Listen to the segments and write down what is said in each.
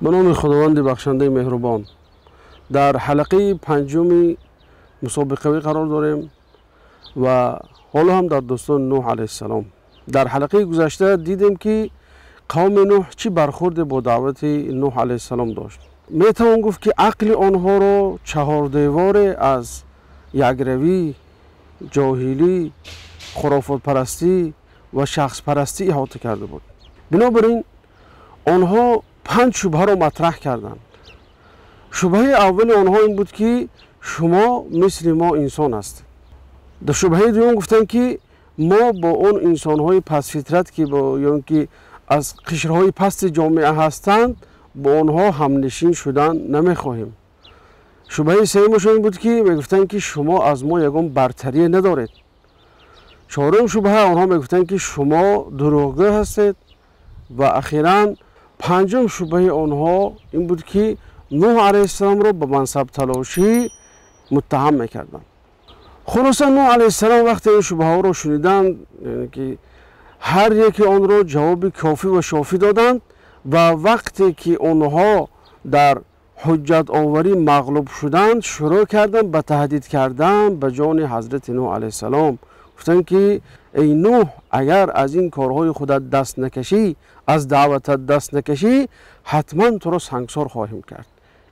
به نام خداوند بخشنده مهربان. در حلقه پنجم مسابقه قرار داریم و حالا هم در داستان نوح علیه السلام. در حلقه گذشته دیدیم که قوم نوح چی برخورد با دعوت نوح علیه السلام داشت. میتوان گفت که عقل آنها را چهار دیوار از یکروی، جاهلی، خرافات پرستی و شخص پرستی احاطه کرده بود. بنابراین آنها 5 شبهه را مطرح کردند. شبهه اول آنها این بود که شما مثل ما انسان هستید. در شبهه دوم گفتن که ما با اون انسان‌های پس فطرت که با یا که از قشرهای پست جامعه هستند با آنها همنشین شدن نمیخواهیم. شبهه سومش این بود که میگفتن که شما از ما یگان برتری ندارید. چهارم شبهه آنها میگفتن که شما دروغگو هستید و اخیراً پنجم شبهه آنها این بود که نوح علیه السلام را به منصب تلاشی متهم میکردند. خلاصه نوح علیه السلام وقتی این شبهه ها را شنیدند، یعنی که هر یکی آن را جواب کافی و شافی دادند و وقتی که آنها در حجت آوری مغلوب شدند شروع کردند به تهدید کردن به جان حضرت نوح علیه السلام. گفتند که ای نوح اگر از این کارهای خودت دست نکشی، از دعوتت دست نکشی، حتما تو را سنگسار خواهیم کرد.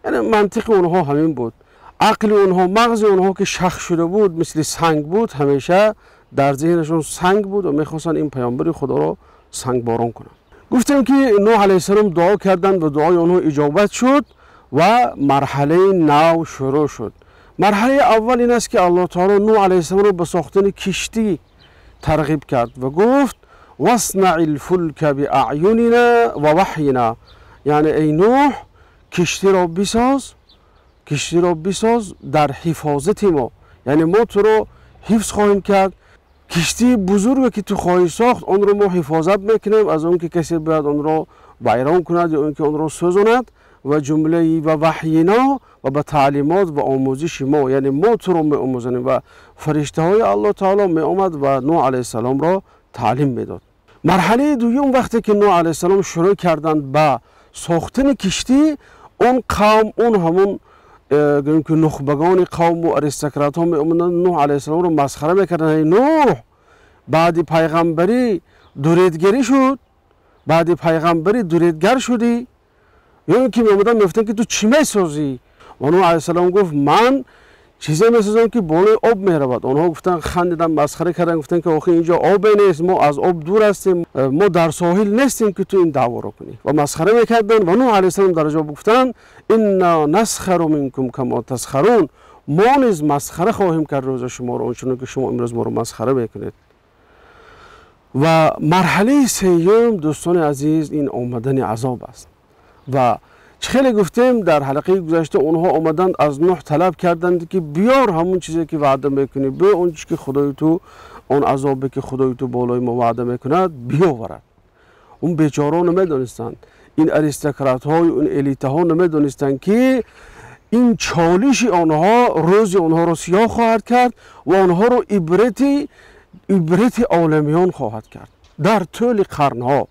یعنی منطق اونها همین بود. عقل اونها، مغز اونها که شخ شده بود، مثل سنگ بود، همیشه در ذهنشون سنگ بود و میخواستن این پیامبر خدا را سنگ باران کنند. گفتیم که نوح علیه السلام دعا کردند و دعای اونها اجابت شد و مرحله نو شروع شد. مرحله اول این است که الله تعالی نوح علیه السلام را به ساختن کشتی ترغیب کرد و گفت واصنع الفلک باعیننا و وحینا، یعنی ای نوح کشتی را بساز در حفاظت ما، یعنی ما تو رو حفظ خواهیم کرد. کشتی بزرگی که تو خواهی ساخت آن رو ما حفاظت میکنیم از اون که کسی باید آن را ویران کند یا اون که آن را سوزاند و جمله و وحینا و به تعلیمات و آموزش ما، یعنی ما تو رو می آموزیم و فرشته های الله تعالی می آمد و نوح علیه السلام را تعلیم میداد. مرحله دوم وقتی که نوح علیه السلام شروع کردند به ساختن کشتی، اون قوم، اون همون که نخبگان قوم و اریستوکرات ها می آمدند نوح علیه السلام رو مسخره میکردند. نوح بعد پیغمبری دوریدگری شد، بعد پیغمبری دوریدگر شدی، یا اینکه می آمدند میگفتن که تو چی میسازی؟ و نوح علیه السلام گفت من چیزی میسازم که بالای آب میرود. آنها گفتن، خندیدن، مسخره کردن، گفتن که آخه اینجا آب نیست، ما از آب دور هستیم، ما در ساحل نیستیم که تو این دعوا رو کنی. و مسخره میکردن و نوح علیه السلام در جواب گفتن انا نسخر منکم کما تسخرون، ما نیز مسخره خواهیم کرد روز شما رو آنچنان که شما امروز ما رو مسخره میکنید. و مرحله سوم دوستان عزیز این آمدن عذاب است. و خیلی گفتیم در حلقه گذشته اونها آمدند از نوح طلب کردند که بیار همون چیزی که وعده میکنی، به اون چیزی که خدای تو، اون عذابی که خدای تو بالای ما وعده میکند بیاورد. اون بیچاره نمیدونستند، این اریستوکرات های اون الیت ها نمیدونستند که این چالش آنها روز آنها رو سیاه خواهد کرد و آنها رو عبرت عالمیان خواهد کرد در طول قرنها.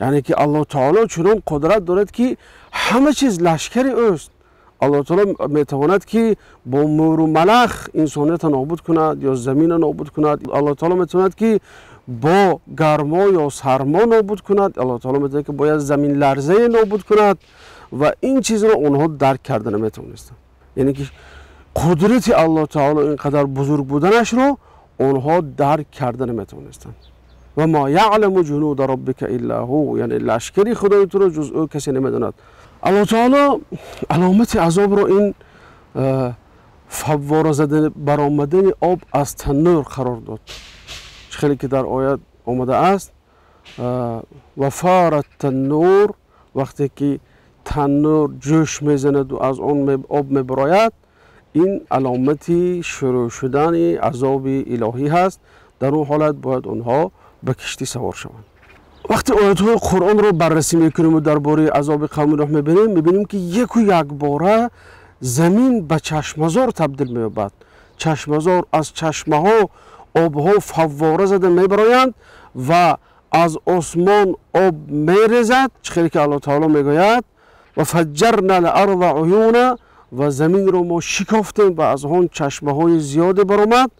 یعنی که الله تعالی چنان قدرت دارد که همه چیز لشکر اوست. الله تعالی میتواند که با مور و ملخ انسانیت نابود کند یا زمین نابود کند. الله تعالی میتواند که با گرما یا سرما نابود کند. الله تعالی میتواند که باید زمین لرزه نابود کند و این چیز را اونها درک کردن نمیتونستند. یعنی که قدرت الله تعالی اینقدر بزرگ بودنش رو اونها درک کردن نمیتونستند. و ما یعلم جنود ربک الا هو، یعنی لشکری خدای تو رو جز او کسی نمیداند. الله تعالی علامت عذاب رو این فواره زدن برآمدن آب از تنور قرار داد. خیلی که در آیت آمده است و فارت تنور، وقتی که تنور جوش میزند و از اون آب میبراید، این علامتی شروع شدن عذاب الهی هست. در اون حالت باید اونها به کشتی سوار شوند. وقتی آیات‌های قرآن رو بررسی میکنیم و درباره عذاب قوم نوح میبینیم که یک و یک باره زمین به چشمزار تبدیل می‌یابد. چشمزار از چشمه ها آبها فواره زده میبرایند و از آسمان آب میریزد. خیلی که الله تعالی میگوید و فجرنا الارض عیونا و زمین رو ما شکافتیم و از آن چشمه های زیاد برآمد.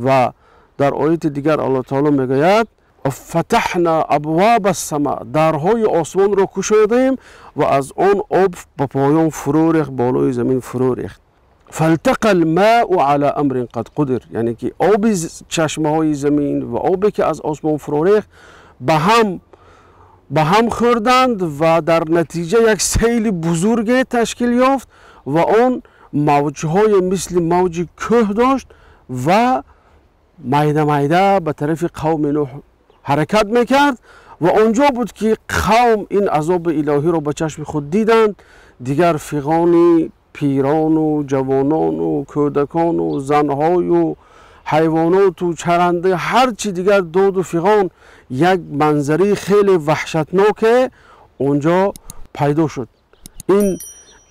و در آیت دیگر الله تعالی میگوید فتحنا ابواب السماء، درهای آسمان رو گشودیم و از آن آب به پایان فرو ریخت، بالای زمین فرو ریخت. فالتقى الماء على امر قد قدر، یعنی که آب چشمه های زمین و آبی که از آسمان فرو ریخت به هم خوردند و در نتیجه یک سیل بزرگی تشکیل یافت و آن موجهای مثل موج کوه داشت و میده میده به طرف قوم نوح حرکت میکرد. و آنجا بود که قوم این عذاب الهی را به چشم خود دیدند. دیگر فیغان، پیران و جوانان و کودکان و زنهای و حیوانات و چرنده هر چی دیگر داد و فیغان، یک منظری خیلی وحشتناک اونجا پیدا شد. این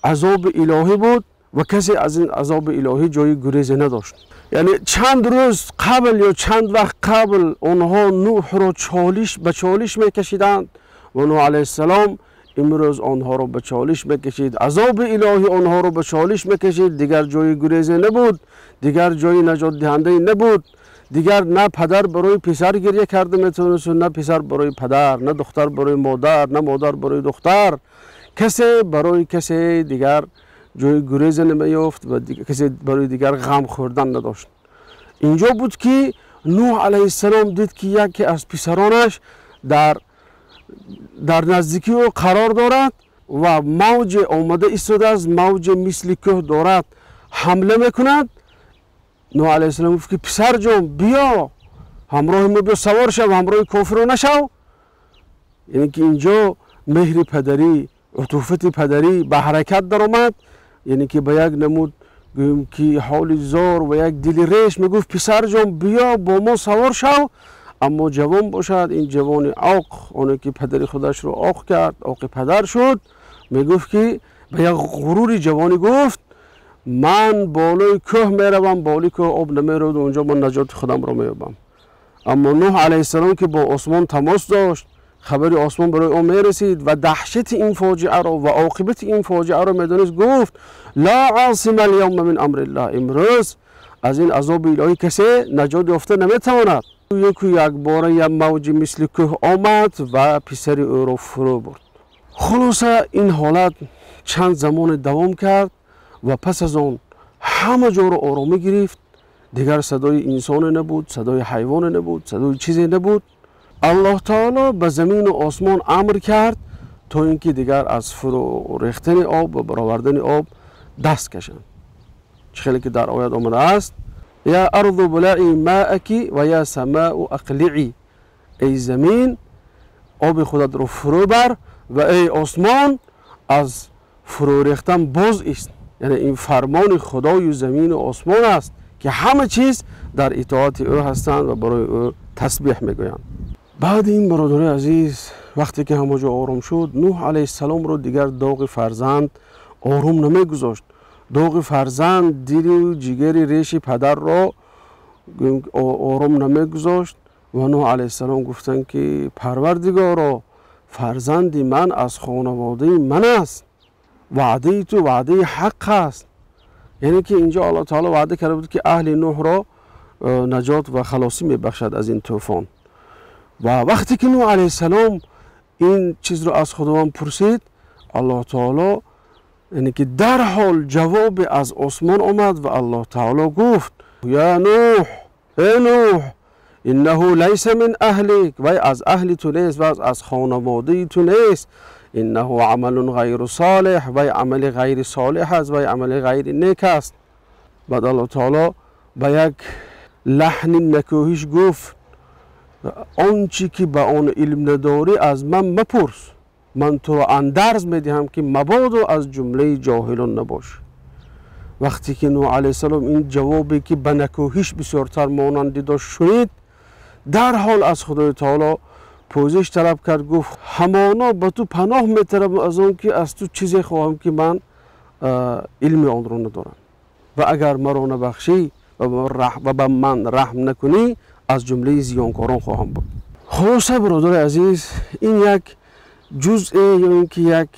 عذاب الهی بود و کسی از این عذاب الهی جای گریز نداشت. یعنی چند روز قبل یا چند وقت قبل آنها نوح را به چالش میکشیدند و نوح علیه السلام امروز آنها را به چالش میکشید. عذاب الهی آنها را به چالش میکشید. دیگر جای گریز نبود، دیگر جای نجات دهنده نبود. دیگر نه پدر برای پسر گریه کرده میتونست، نه پسر برای پدر، نه دختر برای مادر، نه مادر برای دختر. کسی برای کسی دیگر جای گریز نمیافت و کسی برای دیگر غم خوردن نداشت. اینجا بود که نوح علیه السلام دید که یکی از پسرانش در نزدیکی او قرار دارد و موج آمده ایستاده است، موج مثل کوه دارد حمله میکند. نوح علیه السلام گفت که پسر جان بیا همراه ما، بیا سوار شو، همراه کافر نشو. یعنی که اینجا مهر پدری، عطوفت پدری به حرکت در آمد. یعنی که به یک نمود گویم که حال زار و یک دل ریش میگفت پسر جان بیا با ما سوار شو. اما جوان باشد، این جوان عاق، اونه که پدری خودش رو عاق کرد، عاق پدر شد، میگفت که به یک غرور جوانی گفت من بالای کوه میروم، بالای کوه آب نمیرود، اونجا من نجات خودم رو مییابم. اما نوح علیه السلام که با آسمان تماس داشت، خبری آسمان برای او میرسید و دهشت این فاجعه را و عاقبت این فاجعه را میدونست، گفت لا عاصم اليوم من امر الله، امروز از این عذاب الهی کسی نجات یافته نمیتواند. یک بار یک موج مثل کوه آمد و پسر او را فرو برد. خلاصه این حالت چند زمان دوام کرد و پس از آن همه جا را آرامی گرفت. دیگر صدای انسان نبود، صدای حیوان نبود، صدای چیزی نبود. الله تعالی به زمین و آسمان امر کرد تا اینکه دیگر از فرو ریختن آب و برآوردن آب دست کشند. چخیلی که در آیات آمده است یا ارض بلعی ماءکی و یا سماء اقلعی، ای زمین آب خودت رو فرو بر و ای آسمان از فرو ریختن باز است. یعنی این فرمان خدای زمین و آسمان است که همه چیز در اطاعت او هستند و برای او تسبیح میگویند. بعد این برادر عزیز وقتی که همه جا آرام شد، نوح علیه السلام رو دیگر داغ فرزند آروم نمیگذاشت. داغ فرزند دل و جگر ریش پدر را آروم نمیگذاشت و نوح علیه السلام گفتند که پروردگارا، فرزند من از خانواده من است، وعده تو وعده حق است. یعنی که اینجا الله تعالی وعده کرده بود که اهل نوح را نجات و خلاصی میبخشد از این طوفان. و وقتی که نوح علیه السلام این چیز رو از خداوند پرسید، الله تعالی یعنی که در حال جواب از آسمان آمد و الله تعالی گفت یا نوح، ای نوح، انه لیس من اهلک، وی از اهل تو نیست و از خانواده تو نیست. انه عمل غیر صالح، وی عمل غیر صالح است، وی عمل غیر نیک است. بعد الله تعالی به یک لحن نکوهش گفت آنچه که به آن علم نداری از من مپرس، من تو را اندرز میدهم که مبادا از جمله جاهلان نباش. وقتی که نوح علیه السلام این جوابی که به نکوهش بسیارتر مانندی داشت شنید، در حال از خدای تعالی پوزش طلب کرد، گفت همانا به تو پناه میطلبم از آن که از تو چیزی خواهم که من علم آن را ندارم و اگر مرا نبخشی و به من رحم نکنی از جمله زیانکاران خواهم بود. خلاصه برادر عزیز، این یک جزء یا اینکه یک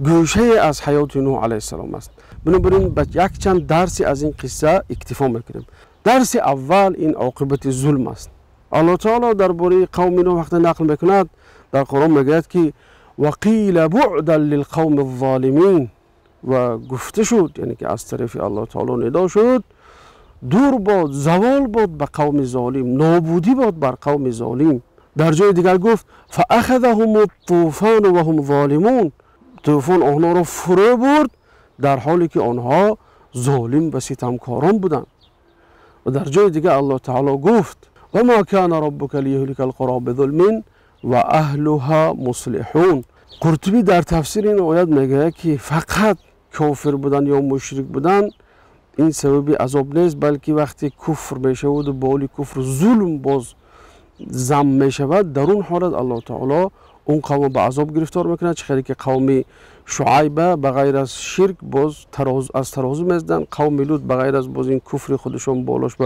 گوشه از حیات نوح علیه السلام است. بنابراین به یک چند درسی از این قصه اکتفا میکنیم. درس اول این عاقبت ظلم است. الله تعالی درباره قوم نوح وقتی نقل میکند در قرآن میگوید که وقیل بعدا للقوم الظالمین و گفته شد، یعنی که از طرف الله تعالی ندا شد دور باد، زوال باد به قوم ظالم، نابودی باد بر قوم ظالم. در جای دیگر گفت فاخذهم الطوفان و هم ظالمون، طوفان آنها را فرو برد در حالی که آنها ظالم و ستمکاران بودند. و در جای دیگر الله تعالی گفت و ما کان ربک لیهلک القری بظلم و اهلها مصلحون. قرطبی در تفسیر این آیت میگه که فقط کافر بودن یا مشرک بودن این سبب عذاب نیست، بلکه وقتی کفر میشود و بالی کفر ظلم باز زم میشود، در اون حالت الله تعالی اون قوم به عذاب گرفتار میکنه. چه که قوم شعیب به غیر از شرک باز از ترازو میزدن، قوم لوط به غیر از باز این کفر خودشون بالاش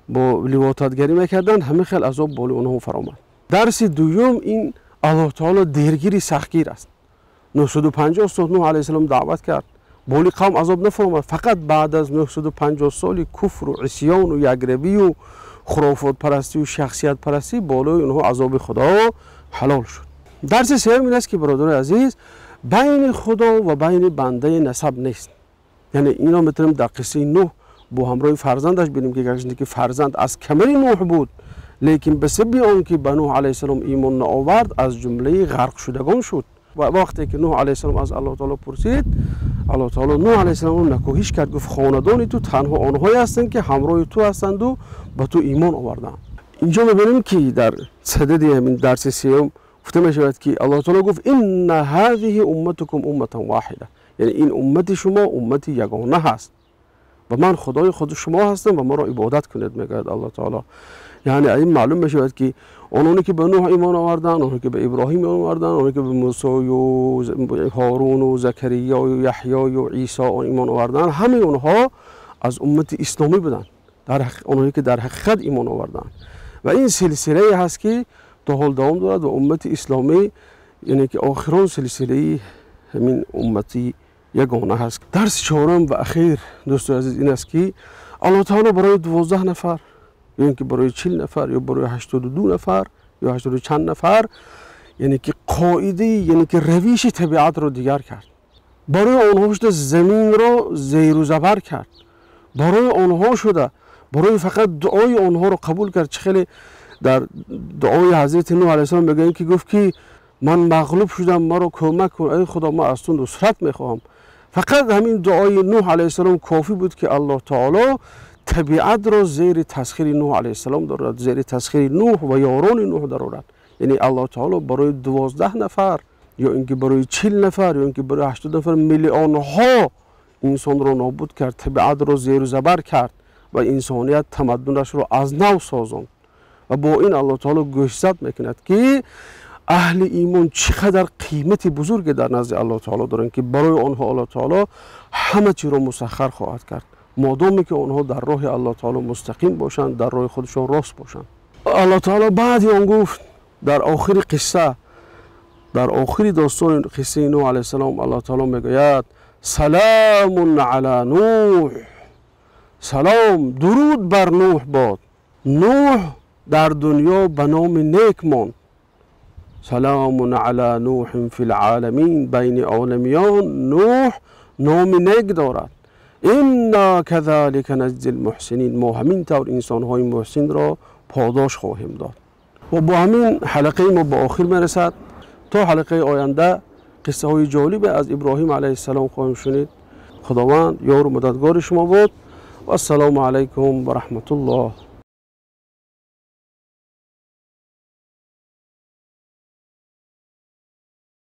با لواطتگری میکردن، همه خیلی عذاب بالی اونها فرامد. درس دوم این الله تعالی دیرگیری سختگیر است. 950 سال نوح علیه السلام دعوت کرد، بالی قوم عذاب نفرماد، فقط بعد از 950 سال کفر و عصیان و یگربی و خرافات پرستی و شخصیت پرستی بالای اونها عذاب خدا حلال شد. درس سوم این است که برادر عزیز بین خدا و بین بنده نسب نیست. یعنی اینا میتونیم در قصه نوح با همراه فرزندش ببینیم که گرچه که فرزند از کمر نوح بود لیکن به سبب آنکه به نوح علیه السلام ایمان نآورد از جمله غرق شدگان شد. و وقتی که نوح علیه السلام از الله تعالی پرسید، الله تعالی نوح علیه السلام رو نکوهش کرد، گفت خاندان تو تنها آنهایی هستند که همراه تو هستند و به تو ایمان آوردند. اینجا میبینیم که در صدد همین درس سوم گفته میشود که الله تعالی گفت ان هذه امتکم امه واحده، یعنی این امت شما امت یگانه هست و من خدای خود شما هستم و ما را عبادت کنید میگوید الله تعالی. یعنی این معلوم میشود که آنانی که به نوح ایمان آوردن، آنانی که به ابراهیم ایمان آوردن، آنانی که به موسی و هارون و زکریا و یحیی و عیسی ایمان آوردن، همه اونها از امت اسلامی بودند، آنانی که در حقیقت ایمان آوردن. و این سلسله هست که تا حال دوام دارد و امت اسلامی یعنی که آخران سلسله همین امتی یگانه هست. درس چهارم و اخیر دوستان عزیز این است که الله تعالی برای 12 نفر یا اینکه برای 40 نفر یا برای 82 نفر یا 80 چند نفر یعنی که قاعده یعنی که روش طبیعت رو دیگر کرد. برای آنها شده زمین رو زیر و زبر کرد. برای آنها شده برای فقط دعای آنها رو قبول کرد. چه خیلی در دعای حضرت نوح علیه السلام میگه که گفت که من مغلوب شدم ما رو کمک کن ای خدا ما از تو نصرت میخواهم. فقط همین دعای نوح علیه السلام کافی بود که الله تعالی طبیعت را زیر تسخیر نوح علیه السلام دارد، زیر تسخیر نوح و یاران نوح دارد. یعنی الله تعالی برای 12 نفر یا اینکه برای 40 نفر یا اینکه برای 80 نفر میلیون ها انسان را نابود کرد، طبیعت را زیر و زبر کرد و انسانیت تمدنش را از نو سازاند. و با این الله تعالی گوشزد میکند که اهل ایمان چقدر قیمت بزرگی در نزد الله تعالی دارند که برای آنها الله تعالی همه چی را مسخر خواهد کرد مادامی که آنها در راه الله تعالی مستقیم باشند، در راه خودشان راست باشند. الله تعالی بعد آن گفت در آخر قصه، در آخر داستان قصه نوح علیه السلام الله تعالی میگوید سلام علی نوح، سلام درود بر نوح باد. نوح در دنیا به نام نیک ماند. سلام علی نوح فی العالمین، بین عالمیان نوح نام نیک دارد. انا کذالک نجزی المحسنین، ما همین طور انسان های محسن را پاداش خواهیم داد. و با همین حلقه ما به آخر میرسد. تا حلقه آینده قصه های جالب از ابراهیم علیه السلام خواهیم شنید. خداوند یار و مددگار شما بود و السلام علیکم و رحمت الله.